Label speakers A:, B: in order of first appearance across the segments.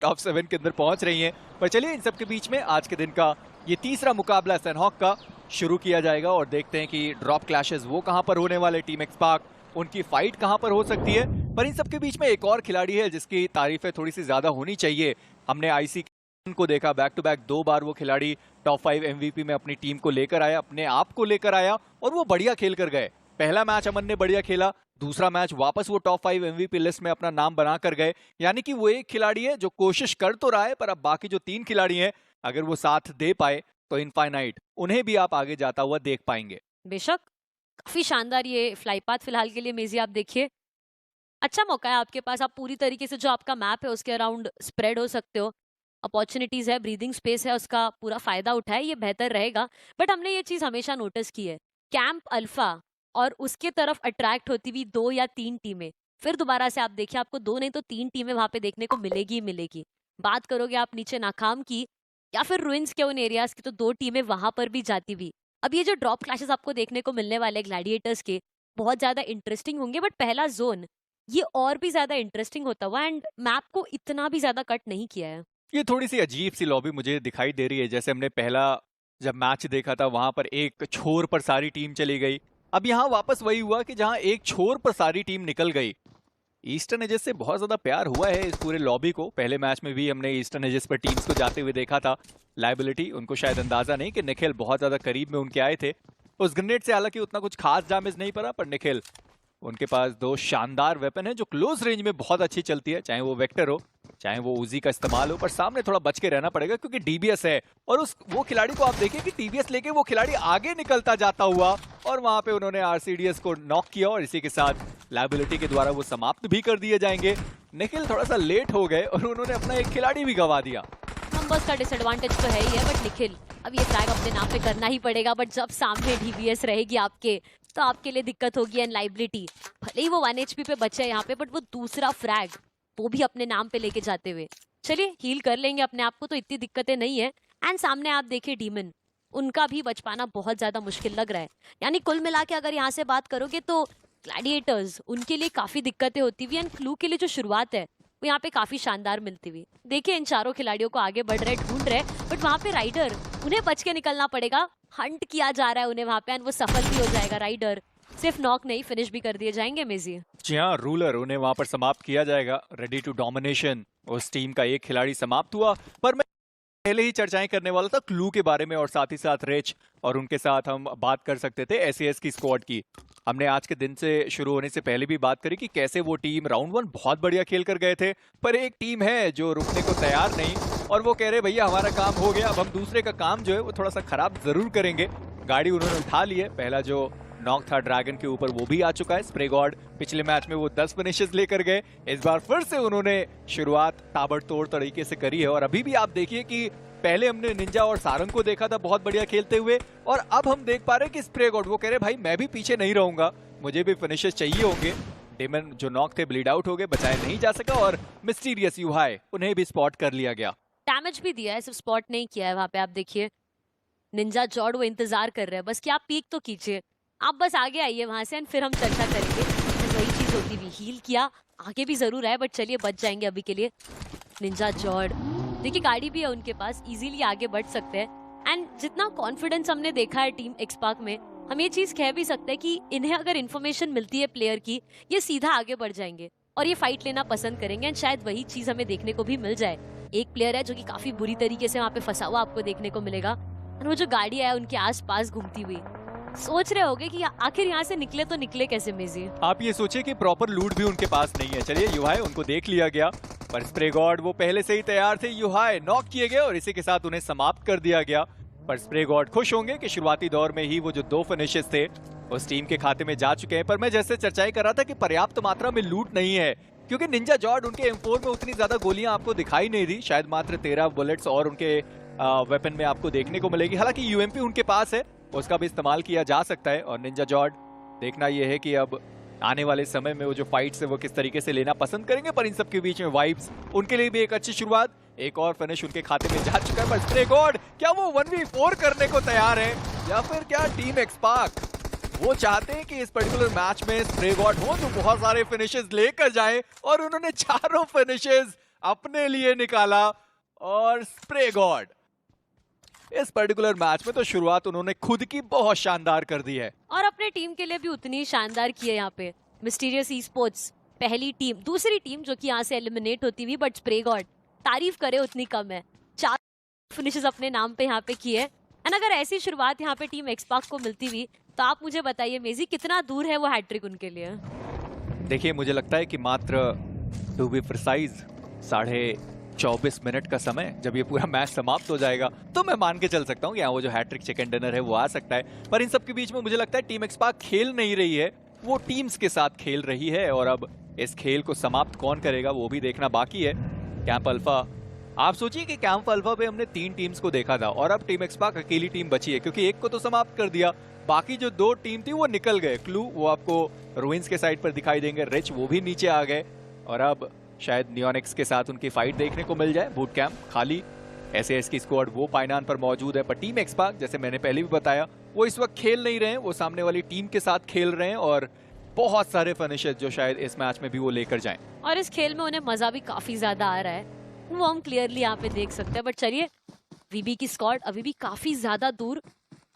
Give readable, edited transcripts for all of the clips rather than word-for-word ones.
A: Top 7 के अंदर पहुंच रही हैं। पर चलिए इन सब के बीच में आज के दिन का ये तीसरा मुकाबला सनहॉक का शुरू किया जाएगा और देखते हैं कि ड्रॉप क्लैशेस वो कहां पर होने वाले, टीम एक्सपार्क उनकी फाइट कहां पर हो सकती है। पर इन सब के बीच में एक और खिलाड़ी है जिसकी तारीफें थोड़ी सी ज्यादा होनी चाहिए। हमने आईसी को देखा, बैक टू बैक 2 बार वो खिलाड़ी टॉप 5 एमवीपी में अपनी टीम को लेकर आया, अपने आप को लेकर आया और वो बढ़िया खेल कर गए। पहला मैच अमन ने बढ़िया खेला, दूसरा मैच वापस वो टॉप 5 एमवीपी लिस्ट में अपना नाम बना कर गए। यानी कि वो एक खिलाड़ी है जो कोशिश कर तो रहा है, पर अब बाकी जो 3 खिलाड़ी हैं अगर वो साथ दे पाए तो इनफाइनाइट उन्हें भी आप आगे जाता हुआ देख पाएंगे।
B: बेशक काफी शानदार ये फ्लाई पाथ फिलहाल के लिए मेजी, आप देखिए अच्छा मौका है आपके पास। आप पूरी तरीके से जो आपका मैप है उसके अराउंड स्प्रेड हो सकते हो, अपॉर्चुनिटीज है, ब्रीदिंग स्पेस है, उसका पूरा फायदा उठाए, ये बेहतर रहेगा। बट हमने ये चीज हमेशा नोटिस की है, कैंप अल्फा और उसके तरफ अट्रैक्ट होती हुई 2 या 3 टीमें, फिर दोबारा से आप देखिए आपको 2 नहीं तो 3 टीमें वहां पे देखने को मिलेगी ही मिलेगी। बात करोगे आप नीचे नाकाम की या फिर रुइंस के उन एरियाज की, तो 2 टीमें वहां पर भी जाती हुई। अब ये जो ड्रॉप क्लैशेस आपको देखने को मिलने वाले ग्लैडिएटर्स के बहुत ज्यादा इंटरेस्टिंग होंगे, बट पहला जोन ये और भी ज्यादा इंटरेस्टिंग होता हुआ, एंड मैप को इतना भी ज्यादा कट नहीं किया है।
A: ये थोड़ी सी अजीब सी लॉबी मुझे दिखाई दे रही है। जैसे हमने पहला जब मैच देखा था वहां पर एक छोर पर सारी टीम चली गई, अब यहाँ वापस वही हुआ कि जहां एक छोर पर सारी टीम निकल गई। ईस्टर्न एजेस से बहुत ज्यादा प्यार हुआ है इस पूरे लॉबी को। पहले मैच में भी हमने ईस्टर्न एजेस पर टीम्स को जाते हुए देखा था। लाइबिलिटी उनको शायद अंदाजा नहीं कि निखिल बहुत ज्यादा करीब में उनके आए थे। उस ग्रेनेड से हालांकि उतना कुछ खास डैमेज नहीं पड़ा, पर निखिल उनके पास 2 शानदार वेपन है जो क्लोज रेंज में बहुत अच्छी चलती है, चाहे वो वेक्टर हो चाहे वो उजी का इस्तेमाल हो। पर सामने थोड़ा बच के रहना पड़ेगा क्योंकि डीबीएस है और उस वो खिलाड़ी को आप देखिए कि टीबीएस लेके वो खिलाड़ी आगे निकलता जाता हुआ और वहां पे उन्होंने आरसीडीएस को नॉक किया और इसी के साथ लायबिलिटी के द्वारा वो समाप्त भी कर दिए जाएंगे। निखिल थोड़ा सा लेट हो गए और उन्होंने अपना एक खिलाड़ी भी गंवा दिया।
B: नंबर्स का डिसएडवांटेज तो है ही है, बट निखिल अब ये फ्लैग अपने नाम पे करना ही पड़ेगा। बट जब सामने डीबीएस रहेगी आपके, तो आपके लिए दिक्कत होगी। एंड लाइबिलिटी भले ही वो 1 HP पे बचे यहाँ पे, बट वो दूसरा फ्रैग वो भी अपने नाम पे लेके जाते हुए, चलिए हील कर लेंगे अपने आप को, तो इतनी दिक्कतें नहीं है। एंड सामने आप देखिए डीमन, उनका भी बच पाना बहुत ज्यादा मुश्किल लग रहा है। यानी कुल मिला के अगर यहाँ से बात करोगे तो ग्लैडिएटर्स उनके लिए काफी दिक्कतें होती हुई, एंड क्लू के लिए जो शुरुआत है वो यहाँ पे काफी शानदार मिलती हुई। देखिए इन चारों खिलाड़ियों को आगे बढ़ रहे, ढूंढ रहे, बट वहां पे राइडर, उन्हें बच के निकलना पड़ेगा। हंट किया जा रहा है उन्हें वहां पे, एंड वो सफल भी हो जाएगा। राइडर सिर्फ नॉक नहीं, फिनिश भी कर दिए जाएंगे मेजी।
A: जी हाँ, रूलर उन्हें वहां पर समाप्त किया जाएगा। रेडी टू डोमिनेशन उस टीम का एक खिलाड़ी समाप्त हुआ। पर मैं पहले ही चर्चाएं करने वाला था क्लू के बारे में और साथ ही साथ रिच, और उनके साथ हम बात कर सकते थे एसएएस की स्क्वाड की। हमने आज के दिन से शुरू होने से पहले भी बात करी कि कैसे वो टीम राउंड 1 बहुत बढ़िया खेल कर गए थे, पर एक टीम है जो रुकने को तैयार नहीं और वो कह रहे भैया हमारा काम हो गया, अब हम दूसरे का काम जो है वो थोड़ा सा खराब जरूर करेंगे। गाड़ी उन्होंने उठा ली है, पहला जो नॉक था ड्रैगन के ऊपर वो भी आ चुका है। स्प्रे गॉड पिछले मैच में वो 10 फिनिशेस लेकर गए, इस बार फिर से उन्होंने शुरुआत ताबड़तोड़ तरीके से करी है। और अभी भी आप देखिए कि पहले हमने निंजा और सारंग को देखा था बहुत बढ़िया खेलते हुए, और अब हम देख पा रहे हैं कि स्प्रे गॉड वो कह रहे भाई मैं भी पीछे नहीं रहूंगा, मुझे भी फिनिशेस चाहिए होंगे। डेमन जो नॉक थे ब्लीड आउट हो गए, बचाया नहीं जा सका, और मिस्टीरियस यूहाई उन्हें भी स्पॉट कर लिया गया।
B: डैमेज भी दिया है, सिर्फ स्पॉट नहीं किया है। वहां पे आप देखिए निंजा जॉर्ड वो इंतजार कर रहे हैं बस कि आप पीक तो कीजिए, आप बस आगे आइए वहां से, फिर हम चर्चा करेंगे। वही चीज होती हुई हील किया, आगे भी जरूर है, बट चलिए बच जाएंगे अभी के लिए। निंजा जॉर्ड देखिए गाड़ी भी है उनके पास, इजीली आगे बढ़ सकते हैं। एंड जितना कॉन्फिडेंस हमने देखा है टीम एक्सपार्क में, हम ये चीज कह भी सकते हैं कि इन्हें अगर इन्फॉर्मेशन मिलती है प्लेयर की, ये सीधा आगे बढ़ जाएंगे और ये फाइट लेना पसंद करेंगे। एंड शायद वही चीज हमें देखने को भी मिल जाए। एक प्लेयर है जो कि काफी बुरी तरीके से वहाँ पे फंसा हुआ आपको देखने को मिलेगा, और वो जो गाड़ी है उनके आस पास घूमती हुई, सोच रहे होगे कि आखिर यहाँ से निकले तो निकले कैसे मेजी।
A: आप ये सोचिए कि प्रॉपर लूट भी उनके पास नहीं है। चलिए यूहाई उनको देख लिया गया, पर स्प्रे गॉड वो पहले से ही तैयार थे। यूहाई नॉक किए गए और इसी के साथ उन्हें समाप्त कर दिया गया। पर स्प्रे गॉड खुश होंगे कि शुरुआती दौर में ही वो जो 2 फिनिशेस थे उस टीम के खाते में जा चुके हैं। पर मैं जैसे चर्चाएं कर रहा था कि पर्याप्त मात्रा में लूट नहीं है, क्योंकि निंजा जॉर्ड उनके M4 में उतनी ज्यादा गोलियां आपको दिखाई नहीं दी, शायद मात्र 13 बुलेट्स और उनके वेपन में आपको देखने को मिलेगी। हालांकि यूएमपी उनके पास है, उसका भी इस्तेमाल किया जा सकता है। और निंजा जॉर्ड देखना यह है कि अब आने वाले समय में वो जो फाइट्स है वो किस तरीके से लेना पसंद करेंगे। पर इन सब के बीच में वाइब्स उनके लिए भी एक अच्छी शुरुआत, एक और फिनिश उनके खाते में जा चुका है। पर स्प्रे गॉड क्या वो 1v4 करने को तैयार है, या फिर क्या टीम एक्सपार्क वो चाहते हैं कि इस पर्टिकुलर मैच में स्प्रे गॉड हो तो बहुत सारे फिनिशेस लेकर जाए, और उन्होंने चारों फिनिशेस अपने लिए निकाला और स्प्रे गॉड। इस पर्टिकुलर मैच में तो शुरुआत उन्होंने खुद की बहुत शानदार कर दी है
B: और अपने टीम के लिए भी उतनी ही शानदार की है यहाँ पे। मिस्टीरियस ई स्पोर्ट्स पहली टीम, दूसरी टीम जो कि यहाँ से एलिमिनेट होती हुई, बट स्प्रे गॉड तारीफ करे उतनी कम है। 4 फिनिशेस अपने नाम पे यहाँ पे किए। एंड अगर ऐसी शुरुआत यहाँ पे टीम एक्सपार्क को मिलती हुई तो आप मुझे बताइए मेजी, कितना दूर है वो हैट्रिक उनके लिए?
A: देखिए मुझे लगता है कि मात्र टू बी प्रिसाइज 24.5 मिनट का समय, जब ये पूरा मैच समाप्त हो जाएगा तो मैं मान के चल सकता हूँ कि यहाँ वो जो हैट्रिक चिकन डिनर है वो आ सकता है। पर इन सब के बीच में मुझे लगता है टीम एक्सपार्क खेल नहीं रही है, वो टीम्स के साथ खेल रही है और अब इस खेल को समाप्त कौन करेगा वो भी देखना बाकी है। कैंप अल्फा, आप सोचिए कि कैंप अल्फा पे हमने 3 टीम्स को देखा था और अब टीम एक्सपार्क अकेली टीम बची है, क्योंकि एक को तो समाप्त कर दिया, बाकी जो 2 टीम थी वो निकल गए। क्लू वो आपको रुइंस के साइड पर दिखाई देंगे, रिच वो भी नीचे आ गए और अब शायद नियोनिक्स के साथ उनकी फाइट देखने को मिल जाए। बूट कैंप खाली, एसएएस की स्क्वाड वो पाइनान पर मौजूद है, पर टीम एक्सपार्क जैसे मैंने पहले भी बताया वो इस वक्त खेल नहीं रहे हैं, वो सामने वाली टीम के साथ खेल रहे हैं और बहुत सारे फिनिशेस जो शायद इस मैच में भी वो लेकर जाएं।
B: और इस खेल में उन्हें मजा भी काफी ज्यादा आ रहा है, वो हम क्लियरली यहाँ पे देख सकते हैं। बट चलिए, वीबी की स्क्वाड अभी भी काफी ज्यादा दूर,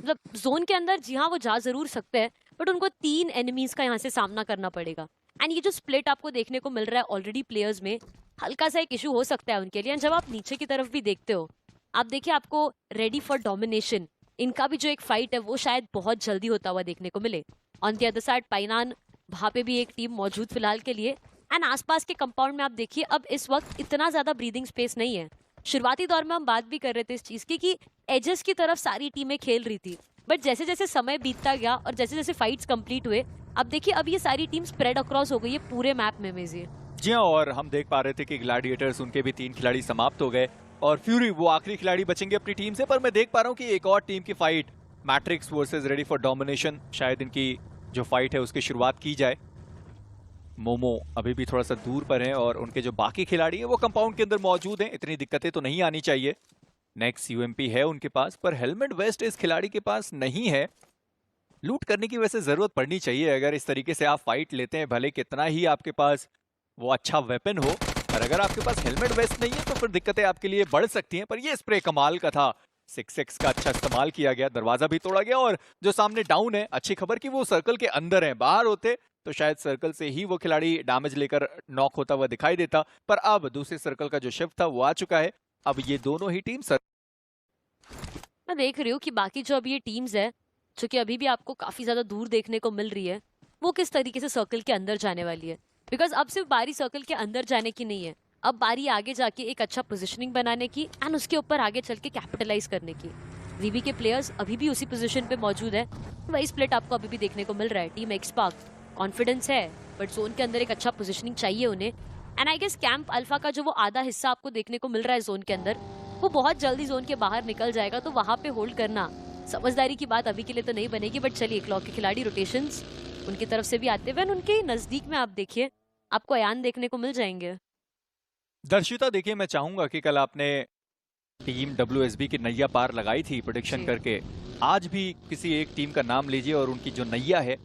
B: मतलब जोन के अंदर जी हाँ वो जा जरूर सकते हैं, बट उनको 3 एनिमीज का यहाँ से सामना करना पड़ेगा। एंड ये जो स्प्लिट आपको देखने को मिल रहा है ऑलरेडी प्लेयर्स में, हल्का सा एक इशू हो सकता है उनके लिए। एंड जब आप नीचे की तरफ भी देखते हो, आप देखिए आपको रेडी फॉर डोमिनेशन, इनका भी जो एक फाइट है वो शायद बहुत जल्दी होता हुआ देखने को मिले। ऑन द अदर साइड पाइनान, वहां पे भी एक टीम मौजूद फिलहाल के लिए। एंड आसपास के कंपाउंड में आप देखिए अब इस वक्त इतना ज्यादा ब्रीदिंग स्पेस नहीं है। शुरुआती दौर में हम बात भी कर रहे थे इस चीज की कि एजेस की तरफ सारी टीमें खेल रही थी, बट जैसे जैसे समय बीतता गया और जैसे जैसे फाइट्स कंप्लीट हुए, अब देखिए अब ये सारी टीम स्प्रेड अक्रॉस हो गई है पूरे मैप में। मेजी
A: जी हाँ, और हम देख पा रहे थे कि ग्लैडिएटर्स उनके भी 3 खिलाड़ी समाप्त हो गए और फ्यूरी वो आखिरी खिलाड़ी बचेंगे अपनी टीम से। पर मैं देख पा रहा हूँ कि एक और टीम की fight, matrix versus ready for domination, शायद इनकी जो फाइट है उसकी शुरुआत की जाए। मोमो अभी भी थोड़ा सा दूर पर है और उनके जो बाकी खिलाड़ी है वो कंपाउंड के अंदर मौजूद हैं, इतनी दिक्कतें तो नहीं आनी चाहिए। नेक्स्ट यूएमपी है उनके पास, पर हेलमेट वेस्ट इस खिलाड़ी के पास नहीं है। लूट करने की वैसे जरूरत पड़नी चाहिए, अगर इस तरीके से आप फाइट लेते हैं, भले कितना ही आपके पास वो अच्छा वेपन हो, पर अगर आपके पास हेलमेट वेस्ट नहीं है तो फिर दिक्कतें आपके लिए बढ़ सकती हैं। पर ये स्प्रे कमाल का था, 6x का अच्छा इस्तेमाल किया गया, दरवाजा भी तोड़ा गया और जो सामने डाउन है, अच्छी खबर कि वो सर्कल के अंदर है, बाहर होते तो शायद सर्कल से ही वो खिलाड़ी डैमेज लेकर नॉक होता हुआ दिखाई देता। पर अब दूसरे सर्कल का जो शिफ्ट था वो आ चुका है, अब ये दोनों ही टीम
B: मैं देख रही हूँ कि बाकी जो अभी ये टीम्स है जो कि अभी भी आपको काफी ज्यादा दूर देखने को मिल रही है, वो किस तरीके से सर्कल के अंदर जाने वाली है। बिकॉज अब सिर्फ बारी सर्कल के अंदर जाने की नहीं है, अब बारी आगे जाके एक अच्छा पोजीशनिंग बनाने की एंड उसके ऊपर आगे चल के कैपिटलाइज करने की। वीबी के प्लेयर्स अभी भी उसी पोजीशन पे मौजूद है, वही स्प्लिट आपको अभी भी देखने को मिल रहा है। टीम एक्सपार्क कॉन्फिडेंस है, बट जोन के अंदर एक अच्छा पोजीशनिंग चाहिए उन्हें। And I guess camp alpha का जो वो आधा हिस्सा आपको देखने को मिल रहा है जोन के अंदर, वो बहुत जल्दी जोन के बाहर निकल जाएगा, तो वहां पे होल्ड करना समझदारी की बात अभी के लिए तो नहीं बनेगी। बट चलिए, क्लॉक के खिलाड़ी रोटेशंस उनकी तरफ से भी आते हुए, उनके नजदीक में आप देखिए आपको अयान देखने को मिल जाएंगे।
A: दर्शिता देखिए, मैं चाहूंगा कि कल आपने टीम WSB की नैया पार लगाई थी प्रेडिक्शन करके, आज भी किसी एक टीम का नाम लीजिए और उनकी जो नैया है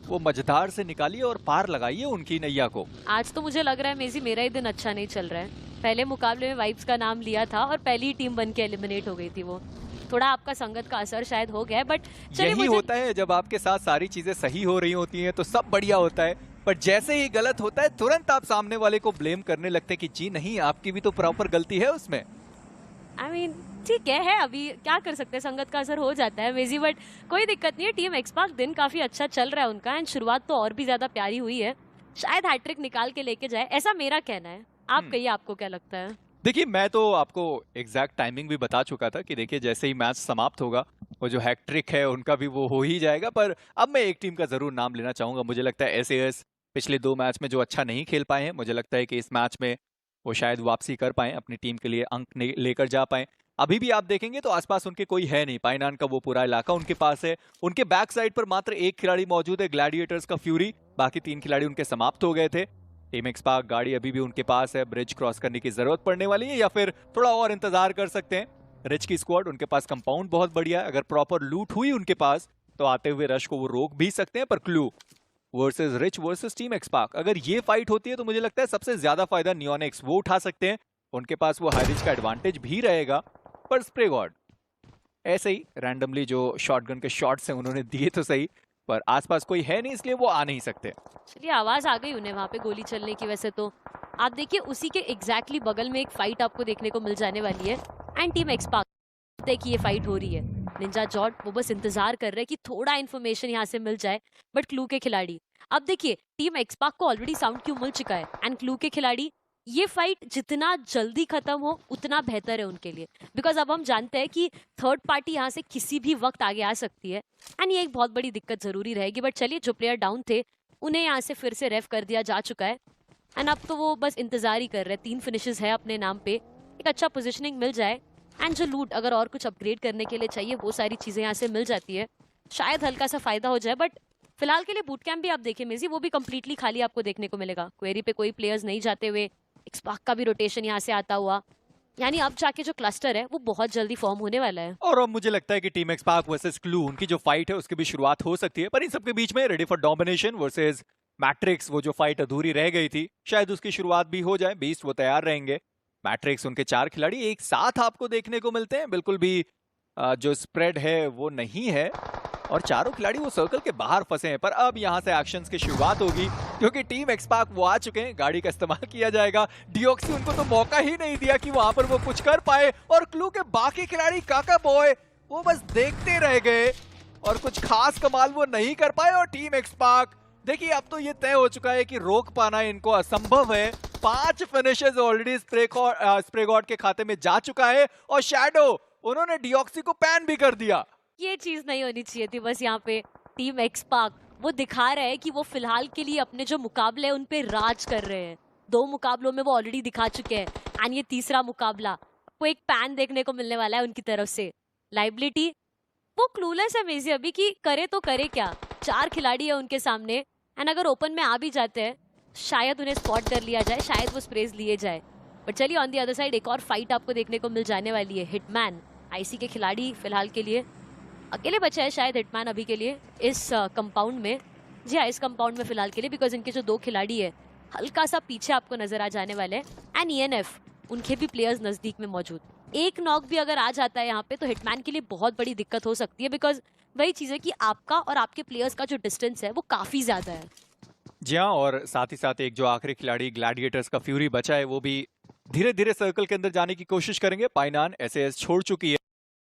A: वो मझधार से निकालिए और पार लगाइए उनकी नैया को।
B: आज तो मुझे लग रहा है मेजी मेरा ही दिन अच्छा नहीं चल रहा है। पहले मुकाबले में वाइब्स का नाम लिया था और पहली टीम बन के एलिमिनेट हो गई थी, वो थोड़ा आपका संगत का असर शायद हो गया है। बट
A: यही होता है, जब आपके साथ सारी चीजें सही हो रही होती हैं तो सब बढ़िया होता है, पर जैसे ही गलत होता है तुरंत आप सामने वाले को ब्लेम करने लगते हैं कि जी नहीं, आपकी भी तो प्रॉपर गलती है उसमें।
B: आई मीन ठीक है, अभी क्या कर सकते हैं, संगत का असर हो जाता है मेजी, बट कोई दिक्कत नहीं है। टीम एक्सपार्क दिन काफी अच्छा चल रहा है उनका एंड शुरुआत तो और भी ज्यादा प्यारी हुई है, शायद हैट्रिक निकाल के लेके जाए, ऐसा मेरा कहना है। आप कहिए आपको क्या लगता है?
A: देखिए, मैं तो आपको एग्जैक्ट टाइमिंग भी बता चुका था कि देखिए जैसे ही मैच समाप्त होगा वो जो हैट्रिक है उनका भी वो हो ही जाएगा। पर अब मैं एक टीम का जरूर नाम लेना चाहूंगा, मुझे लगता है एसएएस पिछले 2 मैच में जो अच्छा नहीं खेल पाए हैं, मुझे लगता है कि इस मैच में वो शायद वापसी कर पाए, अपनी टीम के लिए अंक लेकर जा पाए। अभी भी आप देखेंगे तो आसपास उनके कोई है नहीं, पाइनान का वो पूरा इलाका उनके पास है, उनके बैक साइड पर मात्र एक खिलाड़ी मौजूद है, ग्लैडिएटर्स का फ्यूरी, बाकी 3 खिलाड़ी उनके समाप्त हो गए थे। टीम एक्सपार्क गाड़ी अभी भी उनके पास है, ब्रिज क्रॉस करने की जरूरत पड़ने वाली है या फिर थोड़ा और इंतजार कर सकते हैं। रिच की स्क्वाड, उनके पास कंपाउंड बहुत बढ़िया है, अगर प्रॉपर लूट हुई उनके पास तो आते हुए रश को वो रोक भी सकते हैं। पर clue versus rich versus team एक्सपार्क, अगर ये फाइट होती है तो मुझे लगता है सबसे ज्यादा फायदा नियोनिक्स वो उठा सकते हैं, उनके पास वो हाई रिच का एडवांटेज भी रहेगा। पर स्प्रे गॉड ऐसे ही रैंडमली जो शॉटगन के शॉट्स हैं उन्होंने दिए तो सही, पर आसपास कोई है नहीं इसलिए वो आ नहीं सकते।
B: चलिए आवाज आ गई उन्हें वहां पे गोली चलने की। वैसे तो आप देखिए उसी के एग्जैक्टली बगल में एक फाइट आपको देखने को मिल जाने वाली है एंड टीम एक्सपार्क देखिए ये फाइट हो रही है। निंजा जॉर्ड वो बस इंतजार कर रहे हैं कि थोड़ा इन्फॉर्मेशन यहाँ से मिल जाए, बट क्लू के खिलाड़ी अब देखिए टीम एक्सपार्क को ऑलरेडी साउंड क्यू मिल चुका है एंड क्लू के खिलाड़ी ये फाइट जितना जल्दी खत्म हो उतना बेहतर है उनके लिए, बिकॉज अब हम जानते हैं कि थर्ड पार्टी यहाँ से किसी भी वक्त आगे आ सकती है एंड ये एक बहुत बड़ी दिक्कत जरूरी रहेगी। बट चलिए जो प्लेयर डाउन थे उन्हें यहाँ से फिर से रेफ कर दिया जा चुका है एंड अब तो वो बस इंतजार ही कर रहे हैं। 3 फिनिशेस है अपने नाम पे, एक अच्छा पोजीशनिंग मिल जाए एंड जो लूट अगर और कुछ अपग्रेड करने के लिए चाहिए वो सारी चीजें यहाँ से मिल जाती है, शायद हल्का सा फायदा हो जाए। बट फिलहाल के लिए बूट कैंप भी आप देखिए मेजी वो भी कंप्लीटली खाली आपको देखने को मिलेगा। क्वेरी पे कोई प्लेयर्स नहीं जाते हुए, एक्सपार्क का भी रोटेशन यहाँ से आता हुआ, यानी अब जाके जो क्लस्टर है वो बहुत जल्दी फॉर्म होने वाला है।
A: और अब मुझे लगता है कि टीम एक्सपार्क वर्सेस क्लू उनकी जो फाइट है उसकी भी शुरुआत हो सकती है। पर इन सबके बीच में ready for domination versus matrix, वो जो फाइट अधूरी रह गई थी शायद उसकी शुरुआत भी हो जाए। बीस्ट वो तैयार रहेंगे। मैट्रिक्स उनके 4 खिलाड़ी एक साथ आपको देखने को मिलते हैं, बिल्कुल भी जो स्प्रेड है वो नहीं है और चारों खिलाड़ी वो सर्कल के बाहर फंसे हैं। पर अब यहाँ से एक्शंस की शुरुआत होगी क्योंकि टीम एक्सपार्क वो आ चुके हैं, गाड़ी का इस्तेमाल किया जाएगा। डियोक्सी उनको तो मौका ही नहीं दिया कि वहां पर वो कुछ कर पाए और क्लू के बाकी खिलाड़ी काका बॉय वो बस देखते रह गए और कुछ खास कमाल वो नहीं कर पाए। और टीम एक्सपार्क देखिए अब तो ये तय हो चुका है कि रोक पाना इनको असंभव है। 5 फिनिशेस ऑलरेडी स्प्रे गॉड के खाते में जा चुका है और शैडो उन्होंने डियोक्सी को पैन भी कर दिया।
B: ये चीज नहीं होनी चाहिए थी। बस यहाँ पे टीम एक्सपार्क वो दिखा रहे हैं कि वो फिलहाल के लिए अपने जो मुकाबले हैं उन पे राज कर रहे हैं। 2 मुकाबलों में वो ऑलरेडी दिखा चुके हैं एंड ये तीसरा मुकाबला वो एक पैन देखने को मिलने वाला है उनकी तरफ से। लाइबिलिटी वो क्लूलेस है मेजी अभी कि करे तो करे क्या। 4 खिलाड़ी है उनके सामने एंड अगर ओपन में आ भी जाते हैं शायद उन्हें स्पॉट कर लिया जाए, शायद वो स्प्रेज लिए जाए। बट चलिए ऑन दी अदर साइड एक और फाइट आपको देखने को मिल जाने वाली है। हिटमैन आईसी के खिलाड़ी फिलहाल के लिए अकेले बचा है शायद हिटमैन अभी के लिए इस कंपाउंड में। जी हाँ, इस कंपाउंड में फिलहाल के लिए, बिकॉज इनके जो 2 खिलाड़ी है हल्का सा पीछे आपको नजर आ जाने वाले हैं एंड ईएनएफ उनके भी प्लेयर्स नजदीक में मौजूद। एक नॉक भी अगर आ जाता है यहाँ पे तो हिटमैन के लिए बहुत बड़ी दिक्कत हो सकती है, बिकॉज वही चीज है कि आपका और आपके प्लेयर्स का जो डिस्टेंस है वो काफी ज्यादा है।
A: जी हाँ, और साथ ही साथ एक जो आखिरी खिलाड़ी ग्लैडिएटर्स का फ्यूरी बचा है वो भी धीरे धीरे सर्कल के अंदर जाने की कोशिश करेंगे। पाइनान एसएएस छोड़ चुकी है,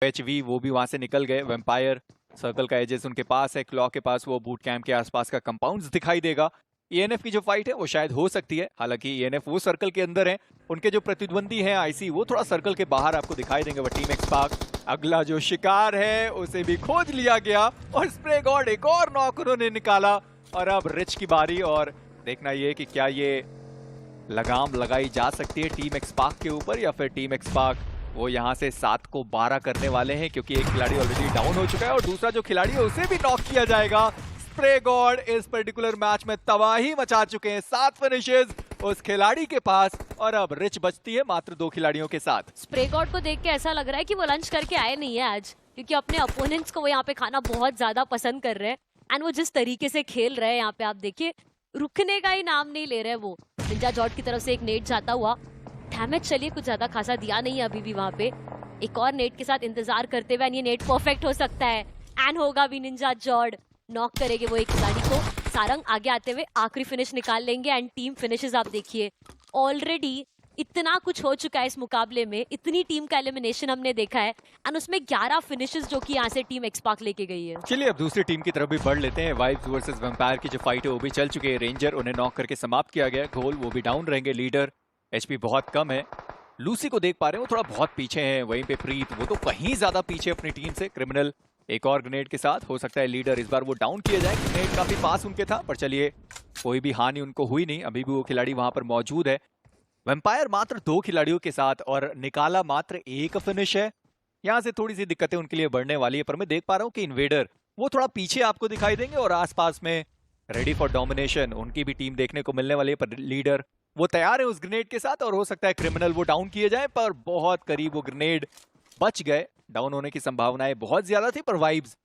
A: एचवी वो भी वहां से निकल गए। वेम्पायर सर्कल का एजेस उनके पास है, क्लॉ के पास वो बूट कैंप के आसपास का कंपाउंड्स दिखाई देगा। ईएनएफ की जो फाइट है वो शायद हो सकती है, हालांकि ईएनएफ वो सर्कल के अंदर है, उनके जो प्रतिद्वंदी हैं आईसी वो थोड़ा सर्कल के बाहर आपको दिखाई देंगे। वो टीम एक्सपार्क अगला जो शिकार है उसे भी खोज लिया गया और स्प्रे गॉड एक और नॉक उन्होंने निकाला। और अब रिच की बारी और देखना ये कि क्या ये लगाम लगाई जा सकती है टीम एक्सपार्क के ऊपर या फिर टीम एक्सपार्क वो यहाँ से 7 को 12 करने वाले हैं, क्योंकि एक खिलाड़ी ऑलरेडी डाउन हो चुका है और दूसरा जो खिलाड़ी है उसे भी नॉक किया जाएगा। स्प्रे गॉड इस पर्टिकुलर मैच में तबाही मचा चुके हैं। 7 फिनिशेस उस खिलाड़ी के पास और अब रिच बचती है मात्र 2 खिलाड़ियों के साथ।
B: स्प्रे गॉड को देख के ऐसा लग रहा है कि वो लंच करके आए नहीं है आज, क्योंकि अपने अपोनेंट्स को वो यहाँ पे खाना बहुत ज्यादा पसंद कर रहे हैं एंड वो जिस तरीके से खेल रहे हैं यहाँ पे आप देखिए रुकने का ही नाम नहीं ले रहे वो। निंजा जॉर्ड की तरफ से एक नेट जाता हुआ, डैमेज चलिए कुछ ज्यादा खासा दिया नहीं है अभी भी वहां पे। एक और नेट के साथ इंतजार करते हुए ये नेट परफेक्ट हो सकता है एंड होगा भी। निंजा जॉर्ड नॉक करेंगे वो एक खिलाड़ी को। सारंग आगे आते हुए आखिरी फिनिश निकाल लेंगे एंड टीम फिनिशेस आप देखिए ऑलरेडी इतना कुछ हो चुका है इस मुकाबले में, इतनी टीम का एलिमिनेशन हमने देखा है एंड उसमें 11 फिनिशेस जो कि यहाँ से टीम एक्सपार्क लेके गई है।
A: चलिए अब दूसरी टीम की तरफ भी बढ़ लेते हैं। वाइब्स वर्सेस वैम्पायर की जो फाइट है वो भी चल चुकी है। रेंजर उन्हें नॉक करके समाप्त किया गया, घोल वो भी डाउन रहेंगे। लीडर एचपी बहुत कम है। लूसी को देख पा रहे हैं वो थोड़ा बहुत पीछे हैं, वहीं पे प्रीत वो तो कहीं ज्यादा पीछे अपनी टीम से। क्रिमिनल एक और ग्रेनेड के साथ हो सकता है लीडर इस बार वो डाउन किया जाए। ग्रेनेड काफी पास उनके था, पर चलिए कोई भी हानि उनको हुई नहीं, अभी भी वो खिलाड़ी वहां पर मौजूद है। वैम्पायर मात्र 2 खिलाड़ियों के साथ और निकाला मात्र 1 फिनिश है। यहाँ से थोड़ी सी दिक्कतें उनके लिए बढ़ने वाली है, पर मैं देख पा रहा हूँ कि इन्वेडर वो थोड़ा पीछे आपको दिखाई देंगे और आसपास में रेडी फॉर डोमिनेशन उनकी भी टीम देखने को मिलने वाली है। पर लीडर वो तैयार है उस ग्रेनेड के साथ और हो सकता है क्रिमिनल वो डाउन किए जाए, पर बहुत करीब वो ग्रेनेड बच गए। डाउन होने की संभावनाएं बहुत ज्यादा थी, पर वाइब्स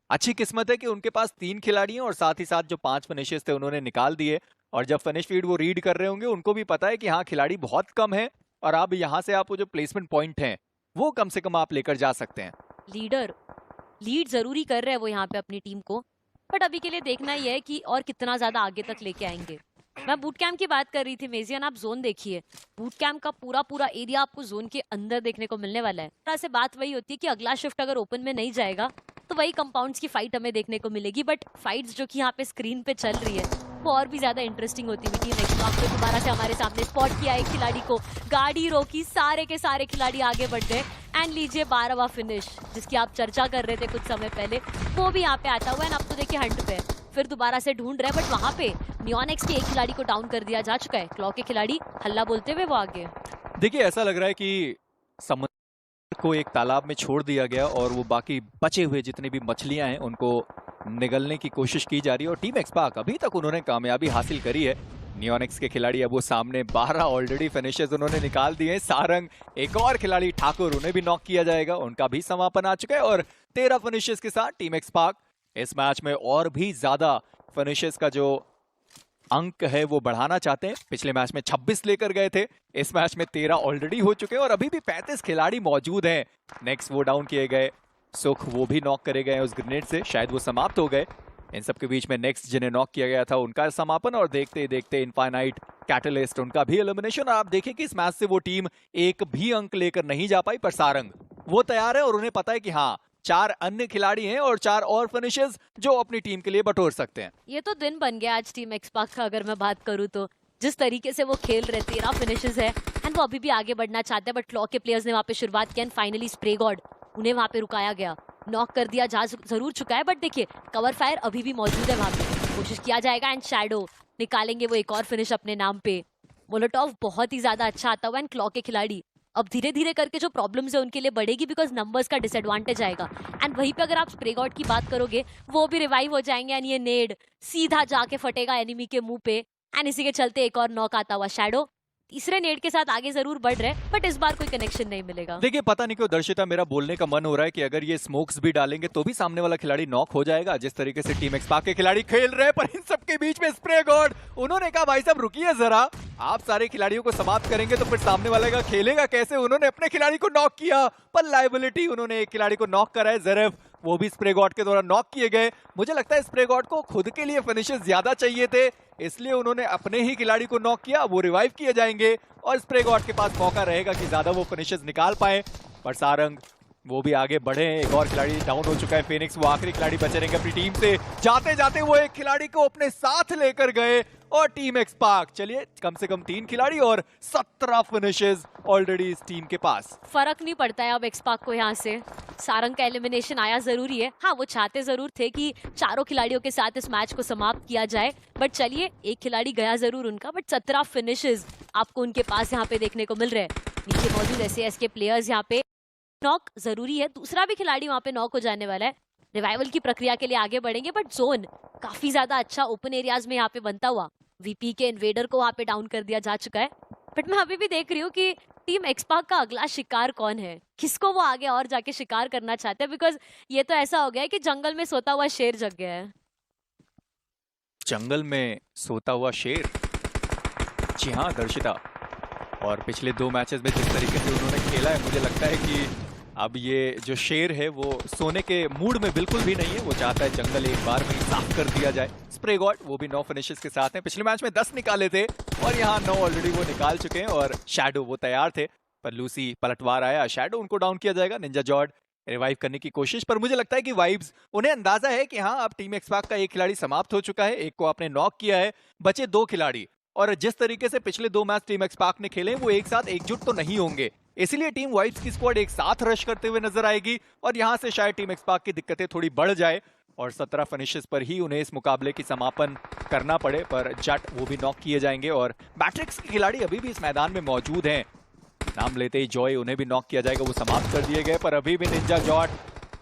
A: अच्छी किस्मत है कि उनके पास 3 खिलाड़ी हैं और साथ ही साथ जो 5 फिनिशेस थे उन्होंने निकाल दिए। और जब फिनिश फीड वो रीड कर रहे होंगे उनको भी पता है कि हाँ खिलाड़ी बहुत कम है, और अब यहाँ से आप वो जो प्लेसमेंट पॉइंट हैं वो कम से कम आप लेकर जा सकते हैं।
B: लीड जरूरी कर रहे हैं वो यहाँ पे अपनी टीम को, बट अभी के लिए देखना ही है कि और कितना ज्यादा आगे तक लेके आएंगे। मैं बूट कैंप की बात कर रही थी मेजियन, आप जोन देखिए, बूट कैंप का पूरा एरिया आपको जोन के अंदर देखने को मिलने वाला है। तरह से बात वही होती है कि अगला शिफ्ट अगर ओपन में नहीं जाएगा तो वही कंपाउंड्स की फाइट हमें देखने को मिलेगी, बट फाइट्स जो कि यहाँ पे स्क्रीन पे चल रही है वो और भी ज्यादा इंटरेस्टिंग होती हुई टीम एक्सपाक ने दोबारा से हमारे सामने स्पॉट किया एक खिलाड़ी को, गाड़ी रोकी, सारे के सारे खिलाड़ी आगे बढ़ गए एंड लीजिए 12वां फिनिश जिसकी आप चर्चा कर रहे थे कुछ समय पहले, वो भी यहाँ पे आता हुआ है। अब तो देखिए हंट पे फिर दोबारा से ढूंढ रहे हैं, बट वहां पे नियोनिक्स के एक खिलाड़ी को डाउन कर दिया जा चुका है। क्लॉक के खिलाड़ी हल्ला बोलते हुए वो आगे।
A: देखिए ऐसा लग रहा है कि समुद्र को एक तालाब में छोड़ दिया गया और वो बाकी बचे हुए जितनी भी मछलियां हैं उनको निगलने की कोशिश की जा रही है और टीम एक्सपाक अभी तक उन्होंने कामयाबी हासिल करी है। नियोनिक्स के खिलाड़ी अब वो सामने 12 ऑलरेडी फिनिशेस उन्होंने निकाल दिए हैं। सारंग एक और खिलाड़ी ठाकुर, उन्हें भी नॉक किया जाएगा, उनका भी समापन आ चुका है और 13 फिनिशेस के साथ टीम एक्सपाक इस मैच में और भी ज्यादा फिनिशेस का जो अंक है वो बढ़ाना चाहते हैं। पिछले मैच में 26 लेकर गए थे, इस मैच में 13 ऑलरेडी हो चुके हैं और अभी भी 35 खिलाड़ी मौजूद हैं। नेक्स्ट वो डाउन किए गए, सुख वो भी नॉक करे गए उस ग्रेनेड से, शायद वो समाप्त हो गए। इन सब के बीच में नेक्स्ट जिन्हें नॉक किया गया था उनका समापन और देखते ही देखते इनफाइनाइट कैटलिस्ट उनका भी एलिमिनेशन। आप देखें कि इस मैच से वो टीम एक भी अंक लेकर नहीं जा पाई, पर सारंग वो तैयार है और उन्हें पता है कि हाँ 4 अन्य खिलाड़ी हैं और 4 और फिनिशेस जो अपनी टीम के लिए बटोर सकते हैं।
B: ये तो दिन बन गया आज टीम एक्सपाक का, अगर मैं बात करूं तो जिस तरीके से वो खेल रहे, 13 फिनिशेस है एंड वो अभी भी आगे बढ़ना चाहते हैं, बट क्लॉक के प्लेयर्स ने वहां पे शुरुआत की एंड फाइनली स्प्रे गॉड उन्हें वहां पे रुकाया गया। नॉक कर दिया जा जरूर चुका है, बट देखिए कवर फायर अभी भी मौजूद है वहां पे, कोशिश किया जाएगा एंड शैडो निकालेंगे वो एक और फिनिश अपने नाम पे। मोलोटॉव बहुत ही ज्यादा अच्छा आता हुआ एंड क्लॉक के खिलाड़ी अब धीरे धीरे करके जो प्रॉब्लम्स है उनके लिए बढ़ेगी बिकॉज नंबर्स का डिसएडवांटेज आएगा एंड वहीं पे अगर आप स्प्रे गॉड की बात करोगे वो भी रिवाइव हो जाएंगे एंड ये नेड सीधा जाके फटेगा एनिमी के मुंह पे एंड इसी के चलते एक और नॉक आता हुआ शैडो तीसरे नेड के साथ आगे जरूर बढ़ रहे हैं, बट इस बार कोई कनेक्शन नहीं मिलेगा।
A: देखिए पता नहीं क्यों दर्शिता मेरा बोलने का मन हो रहा है कि अगर ये स्मोक्स भी डालेंगे तो भी सामने वाला खिलाड़ी नॉक हो जाएगा, जिस तरीके से टीम एक्सपाक के खिलाड़ी खेल रहे हैं। पर इन सब के बीच में स्प्रे गॉड उन्होंने कहा भाई साहब रुकिए जरा, आप सारे खिलाड़ियों को समाप्त करेंगे तो फिर सामने वाले का खेलेगा कैसे। उन्होंने अपने खिलाड़ी को नॉक किया, पर लायबिलिटी उन्होंने एक खिलाड़ी को नॉक करा है, ज़रफ, वो भी स्प्रे गॉड के द्वारा नॉक किए गए। मुझे लगता है स्प्रे गॉड को खुद के लिए फिनिशेस ज्यादा चाहिए थे, इसलिए उन्होंने अपने ही खिलाड़ी को नॉक किया। वो रिवाइव किए जाएंगे और स्प्रे गॉड के पास मौका रहेगा कि ज्यादा वो फिनिशेस निकाल पाए। पर सारंग वो भी आगे बढ़े हैं, एक और खिलाड़ी डाउन हो चुका है। फेनिक्स वो आखिरी खिलाड़ी बचे रहेंगे अपनी टीम से, जाते जाते वो एक खिलाड़ी को अपने साथ लेकर गए और टीम एक्सपाक चलिए कम से कम 3 खिलाड़ी और 17 फिनिशेस ऑलरेडी इस टीम के पास।
B: फर्क नहीं पड़ता है अब एक्सपाक को, यहाँ से सारंग का एलिमिनेशन आया जरूरी है। हाँ वो चाहते जरूर थे कि चारों खिलाड़ियों के साथ इस मैच को समाप्त किया जाए, बट चलिए एक खिलाड़ी गया जरूर उनका, बट 17 फिनिशेस आपको उनके पास यहाँ पे देखने को मिल रहे हैं। नीचे मौजूद SAS के प्लेयर्स यहाँ पे नॉक जरूरी है, दूसरा भी खिलाड़ी वहां पे नॉक हो जाने वाला है। रिवाइवल की प्रक्रिया के लिए आगे बढ़ेंगे, बट जोन काफी ज्यादा अच्छा ओपन एरियाज में यहाँ पे बनता हुआ वीपी के इन्वेडर को वहां पे डाउन कर दिया जा चुका है। बट मैं अभी भी देख रही हूँ कि टीम एक्सपाक का अगला शिकार कौन है, किसको वो आगे और जाके शिकार करना चाहते हैं, बिकॉज ये तो ऐसा हो गया है कि जंगल में सोता हुआ शेर जग गया है।
A: जंगल में सोता हुआ शेर, जी हाँ दर्शिता, और पिछले 2 मैचेस में जिस तरीके से उन्होंने खेला है मुझे लगता है कि अब ये जो शेर है वो सोने के मूड में बिल्कुल भी नहीं है। वो चाहता है जंगल एक बार में साफ कर दिया जाए। स्प्रे गॉड वो भी 9 फिनिशेस के साथ हैं, पिछले मैच में 10 निकाले थे और यहाँ 9 ऑलरेडी वो निकाल चुके हैं। और शैडो वो तैयार थे पर लूसी पलटवार आया, शैडो उनको डाउन किया जाएगा। निंजा जॉर्ड रिवाइव करने की कोशिश, पर मुझे लगता है कि वाइब्स उन्हें अंदाजा है कि हाँ अब टीम एक्सपाक का एक खिलाड़ी समाप्त हो चुका है, एक को आपने नॉक किया है, बचे 2 खिलाड़ी। और जिस तरीके से पिछले 2 मैच टीम एक्सपाक ने खेले वो एक साथ एकजुट तो नहीं होंगे, इसलिए टीम वाइब्स की स्क्वाड एक साथ रश करते हुए नजर आएगी और यहां से शायद टीम एक्सपाक की दिक्कतें थोड़ी बढ़ जाए और 17 फिनिशेस पर ही उन्हें इस मुकाबले की समापन करना पड़े। पर जट वो भी नॉक किए जाएंगे और मैट्रिक्स के खिलाड़ी अभी भी इस मैदान में मौजूद हैं। नाम लेते ही जॉय उन्हें भी नॉक किया जाएगा, वो समाप्त कर दिए गए। पर अभी भी निंजा जॉट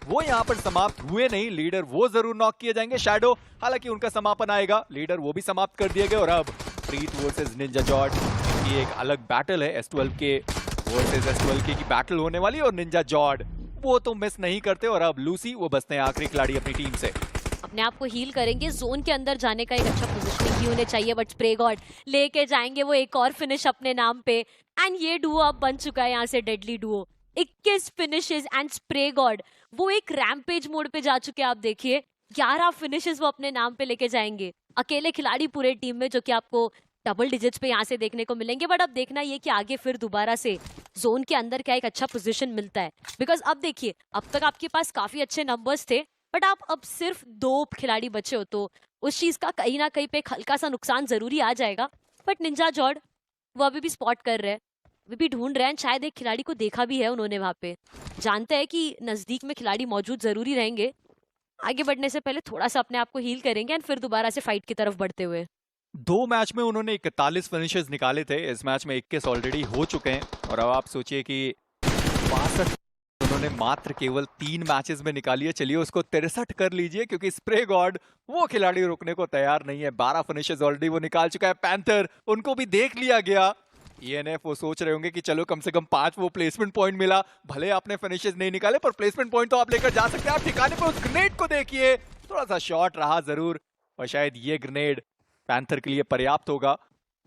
A: वो यहाँ पर समाप्त हुए नहीं, लीडर वो जरूर नॉक किए जाएंगे। शैडो हालांकि उनका समापन आएगा, लीडर वो भी समाप्त कर दिए गए। और अब प्रीत वर्सेस निंजा जॉट की एक अलग बैटल है, S12 के वर्सेस S12 की बैटल होने वाली। और निंजा जॉर्ड वो तो मिस नहीं करते और अब लूसी वो बसते हैं आखिरी खिलाड़ी अपनी टीम से।
B: अपने आप को हील करेंगे, जोन के अंदर जाने का एक अच्छा पोजीशनिंग भी उन्हें चाहिए, बट स्प्रे गॉड लेके जाएंगे वो एक और फिनिश अपने नाम पे। एंड ये डुओ अब बन चुका है यहाँ से deadly Duo. 21 finishes and spray God वो एक रैम्पेज मोड पे जा चुके हैं। आप देखिए 11 फिनिशेस वो अपने नाम पे लेके जाएंगे, अकेले खिलाड़ी पूरे टीम में, जो कि आपको डबल डिजिट्स पे यहाँ से देखने को मिलेंगे। बट अब देखना ये कि आगे फिर दोबारा से जोन के अंदर क्या एक अच्छा पोजीशन मिलता है, बिकॉज अब देखिए अब तक आपके पास काफी अच्छे नंबर्स थे, बट आप अब सिर्फ 2 खिलाड़ी बचे हो, तो उस चीज का कहीं ना कहीं पे एक हल्का सा नुकसान जरूरी आ जाएगा। बट निंजा जॉर्ड वो अभी भी स्पॉट कर रहे हैं, अभी भी ढूंढ रहे हैं, शायद एक खिलाड़ी को देखा भी है उन्होंने वहां पे, जानते हैं कि नजदीक में खिलाड़ी मौजूद जरूरी रहेंगे। आगे बढ़ने से पहले थोड़ा सा अपने आप को हील करेंगे एंड फिर दोबारा से फाइट की तरफ बढ़ते हुए।
A: 2 मैच में उन्होंने 41 फिनिशेस निकाले थे, इस मैच में 21 ऑलरेडी हो चुके हैं। और अब आप सोचिए कि 62 उन्होंने मात्र केवल 3 मैचेस में निकाली है। चलिए उसको 63 कर लीजिए, क्योंकि स्प्रे गॉड वो खिलाड़ी रुकने को तैयार नहीं है। 12 फिनिशेस ऑलरेडी वो निकाल चुका है। पैंथर उनको भी देख लिया गया। ENF वो सोच रहे होंगे कि चलो कम से कम 5 वो प्लेसमेंट पॉइंट मिला, भले आपने फिनिशेस नहीं निकाले पर प्लेसमेंट पॉइंट तो आप लेकर जा सकते हैं। आप ठिकाने पर उस ग्रेनेड को देखिए, थोड़ा सा शॉर्ट रहा जरूर, और शायद ये ग्रेनेड पैंथर के लिए पर्याप्त होगा।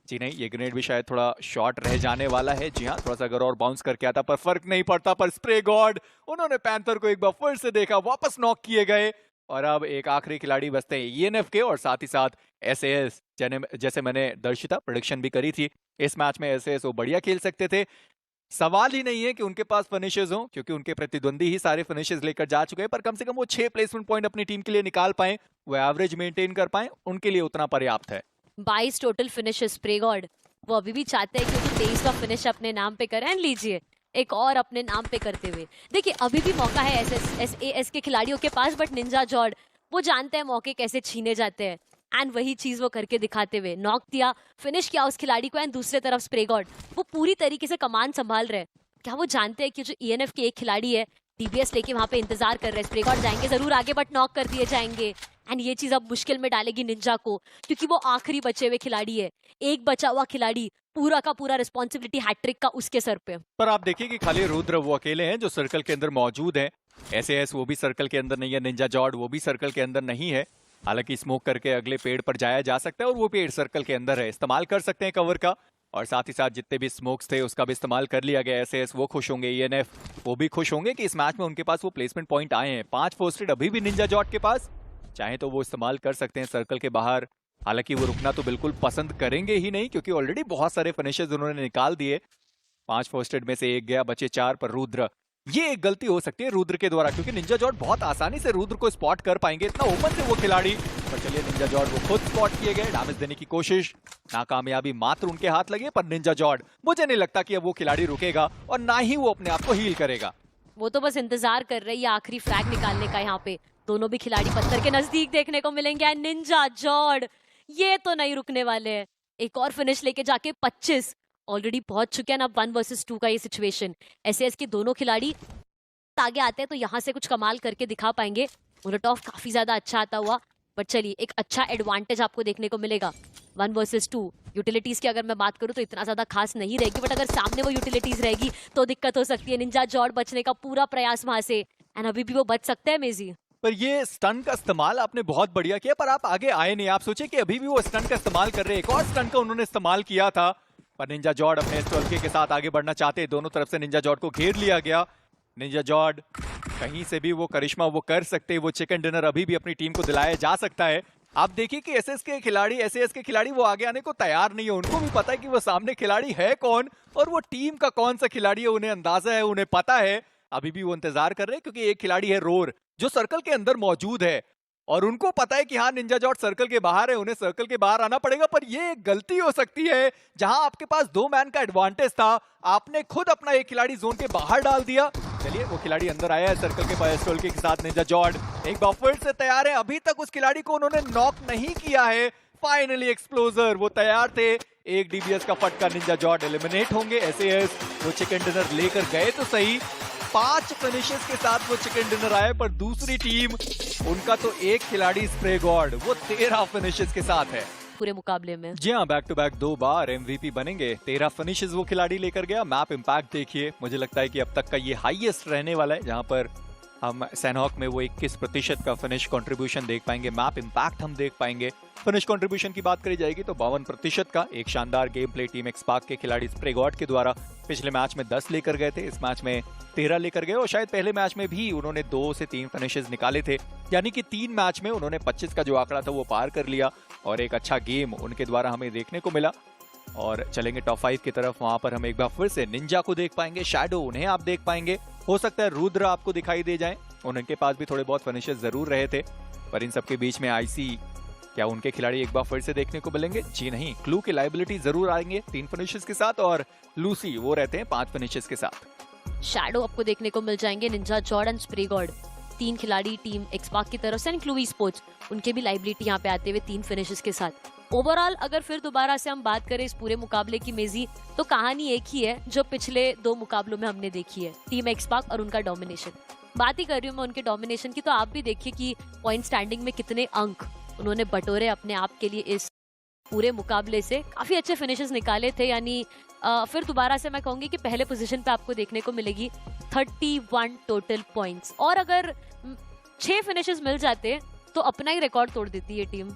A: जी नहीं, ये ग्रेनेड भी शायद थोड़ा शॉर्ट रह जाने वाला है। जी हाँ, थोड़ा सा अगर और बाउंस करके आता पर फर्क नहीं पड़ता। पर स्प्रे गॉड उन्होंने पैंथर को एक बार फिर से देखा, वापस नॉक किए गए। और अब एक आखिरी खिलाड़ी बचते हैं ENF के, और साथ ही साथ SAS, जैसे मैंने दर्शिता प्रेडिक्शन भी करी थी, इस मैच में SAS वो बढ़िया खेल सकते थे। सवाल ही नहीं है कि उनके पास फिनिशेस हो, क्योंकि उनके प्रतिद्वंदी ही सारे फिनिशेस लेकर जा चुके हैं। पर कम से कम वो 6 प्लेसमेंट पॉइंट अपनी टीम के लिए निकाल पाए, वो एवरेज मेंटेन कर पाए, उनके लिए उतना पर्याप्त है।
B: 22 टोटल फिनिशेस स्प्रे गॉड वो अभी भी चाहते हैं कि वो 23 का फिनिश अपने नाम पे करें। लीजिए एक और अपने नाम पे करते हुए, देखिए अभी भी मौका है SAS के खिलाड़ियों के पास, बट निंजा जॉर्ड वो जानते हैं मौके कैसे छीने जाते हैं, एंड वही चीज वो करके दिखाते हुए नॉक दिया, फिनिश किया उस खिलाड़ी को। एंड दूसरे तरफ स्प्रे गॉड वो पूरी तरीके से कमान संभाल रहे हैं। क्या वो जानते हैं कि जो ENF के एक खिलाड़ी है DBS लेके वहां पे इंतजार कर रहे हैं, स्प्रे गॉड जाएंगे जरूर आगे, बट नॉक कर दिए जाएंगे। एंड ये चीज अब मुश्किल में डालेगी निंजा को, क्योंकि वो आखिरी बचे हुए खिलाड़ी है, एक बचा हुआ खिलाड़ी, पूरा का पूरा रिस्पॉन्सिबिलिटी हैट्रिक का उसके सर पे।
A: पर आप देखिए कि खाली रुद्र वो अकेले हैं जो सर्कल के अंदर मौजूद हैं। SAS वो भी सर्कल के अंदर नहीं है, निंजा जॉर्ड वो भी सर्कल के अंदर नहीं है। हालांकि स्मोक करके अगले पेड़ पर जाया जा सकता है, और वो पेड़ सर्कल के अंदर है, इस्तेमाल कर सकते हैं कवर का। और साथ ही साथ जितने भी स्मोक्स थे उसका भी इस्तेमाल कर लिया गया। SAS वो खुश होंगे, ENF वो भी खुश होंगे कि इस मैच में उनके पास वो प्लेसमेंट पॉइंट आए हैं। 5 फर्स्ट एड अभी भी निंजा जॉर्ड के पास, चाहे तो वो इस्तेमाल कर सकते हैं सर्कल के बाहर। हालांकि वो रुकना तो बिल्कुल पसंद करेंगे ही नहीं, क्योंकि ऑलरेडी बहुत सारे फिनिशेस उन्होंने निकाल दिए। 5 फर्स्ट एड में से 1 गया, बचे 4। पर रुद्र, ये एक गलती हो सकती है रुद्र के द्वारा, क्योंकि निंजा जॉर्ड बहुत आसानी से रुद्र को स्पॉट कर पाएंगे, इतना ओपन से वो खिलाड़ी। पर चलिए निंजा जॉर्ड वो खुद स्पॉट किए गए, डैमेज देने की कोशिश, नाकामयाबी मात्र उनके हाथ लगे। पर निंजा जॉर्ड मुझे नहीं लगता कि अब वो खिलाड़ी रुकेगा, और ना ही वो अपने आप को हील करेगा।
B: वो तो बस इंतजार कर रही है आखिरी फ्रैग निकालने का। यहाँ पे दोनों भी खिलाड़ी पत्थर के नजदीक देखने को मिलेंगे। निंजा जॉर्ड ये तो नहीं रुकने वाले हैं, एक और फिनिश लेके जाके 25 ऑलरेडी पहुंच चुके हैं। अब 1 वर्सेस 2 का ये सिचुएशन, SAS के दोनों खिलाड़ी आगे आते हैं तो यहाँ से कुछ कमाल करके दिखा पाएंगे। मोलोटॉव काफी ज्यादा अच्छा आता हुआ, बट चलिए एक अच्छा एडवांटेज आपको देखने को मिलेगा 1 वर्सेस 2। यूटिलिटीज की अगर मैं बात करूं तो इतना ज्यादा खास नहीं रहेगी, बट अगर सामने वो यूटिलिटीज रहेगी तो दिक्कत हो सकती है। निंजा जॉर्ड बचने का पूरा प्रयास वहां से, एंड अभी भी वो बच सकते हैं मेजी।
A: पर ये स्टन का इस्तेमाल आपने बहुत बढ़िया किया, पर आप आगे आए नहीं। आप सोचे कि अभी भी वो स्टन का इस्तेमाल कर रहे हैं, एक और स्टन का उन्होंने इस्तेमाल किया था। पर निंजा जॉर्ड अपने इस टोलके के साथ आगे बढ़ना चाहते, दोनों तरफ से निंजा जॉर्ड को घेर लिया गया। निंजा जॉर्ड कहीं से भी वो करिश्मा वो कर सकते, वो चिकन डिनर अभी भी अपनी टीम को दिलाया जा सकता है। आप देखिए कि SAS के खिलाड़ी वो आगे आने को तैयार नहीं है, उनको भी पता है कि वो सामने खिलाड़ी है कौन, और वो टीम का कौन सा खिलाड़ी है उन्हें अंदाजा है, उन्हें पता है। अभी भी वो इंतजार कर रहे हैं, क्योंकि एक खिलाड़ी है रोर जो सर्कल के अंदर मौजूद है, और उनको पता है कि हाँ निंजा जॉर्ड सर्कल के बाहर है, उन्हें सर्कल के बाहर आना पड़ेगा। पर ये एक गलती हो सकती है, जहां आपके पास 2 मैन का एडवांटेज था, आपने खुद अपना एक खिलाड़ी जोन के बाहर डाल दिया। चलिए वो खिलाड़ी अंदर आया है सर्कल के पास टोलके के साथ। निंजा जॉर्ड एक बार फिर से तैयार है, अभी तक उस खिलाड़ी को उन्होंने नॉक नहीं किया है। फाइनली एक्सप्लोजर वो तैयार थे, एक DBS का फटका, निंजा जॉर्ड एलिमिनेट होंगे। SAS वो चिकन डिनर लेकर गए तो सही, 5 फिनिशेस के साथ वो चिकन डिनर आए, पर दूसरी टीम उनका तो एक खिलाड़ी स्प्रे गॉड वो 13 फिनिशेस के साथ है
B: पूरे मुकाबले में।
A: जी हाँ, बैक टू बैक 2 बार MVP बनेंगे, 13 फिनिशेस वो खिलाड़ी लेकर गया। मैप इंपैक्ट देखिए, मुझे लगता है कि अब तक का ये हाईएस्ट रहने वाला है, जहां पर हम सैनहॉक में वो 21% का फिनिश कंट्रीब्यूशन देख पाएंगे, मैप इंपैक्ट हम देख पाएंगे। फिनिश कंट्रीब्यूशन की बात करी जाएगी तो 52% का एक शानदार गेम प्ले टीम एक्सपार्क के खिलाड़ी स्प्रे गॉड के द्वारा पिछले मैच में 10 लेकर गए थे, इस मैच में 13 लेकर गए और शायद पहले मैच में भी उन्होंने 2 से 3 फिनिशेस निकाले थे, यानी कि 3 मैच में उन्होंने 25 का जो आंकड़ा था वो पार कर लिया और एक अच्छा गेम उनके द्वारा हमें देखने को मिला। और चलेंगे टॉप 5 की तरफ, वहां पर हम एक बार फिर से निंजा को देख पाएंगे, शैडो उन्हें आप देख पाएंगे, हो सकता है रुद्र आपको दिखाई दे जाए, उनके पास भी थोड़े बहुत फिनिशेस जरूर रहे थे, पर इन सबके बीच में आईसी, क्या उनके खिलाड़ी एक बार फिर से देखने को मिलेंगे? जी नहीं, क्लू के लाइबिलिटी जरूर आएंगे 3 फिनिशेस के साथ और लूसी वो रहते हैं 5 फिनिशेस के साथ।
B: शैडो आपको देखने को मिल जाएंगे, निंजा, जॉर्डन, स्प्रे गॉड, 3 खिलाड़ी टीम एक्सपार्क की तरफ से, एंड क्लू स्पोर्ट्स उनके भी लाइबिलिटी यहाँ पे आते हुए 3 फिनिशेस के साथ। ओवरऑल अगर फिर दोबारा से हम बात करें इस पूरे मुकाबले की मेजी, तो कहानी एक ही है जो पिछले 2 मुकाबलों में हमने देखी है, टीम एक्सपार्क और उनका डोमिनेशन। बात ही कर रही हूँ मैं उनके डोमिनेशन की, तो आप भी देखिए कि पॉइंट स्टैंडिंग में कितने अंक उन्होंने बटोरे अपने आप के लिए इस पूरे मुकाबले से, काफी अच्छे फिनिशेस निकाले थे, यानी फिर दोबारा से मैं कहूंगी कि पहले पोजीशन पे आपको देखने को मिलेगी 31 टोटल पॉइंट्स, और अगर 6 फिनिशेस मिल जाते तो अपना ही रिकॉर्ड तोड़ देती है टीम।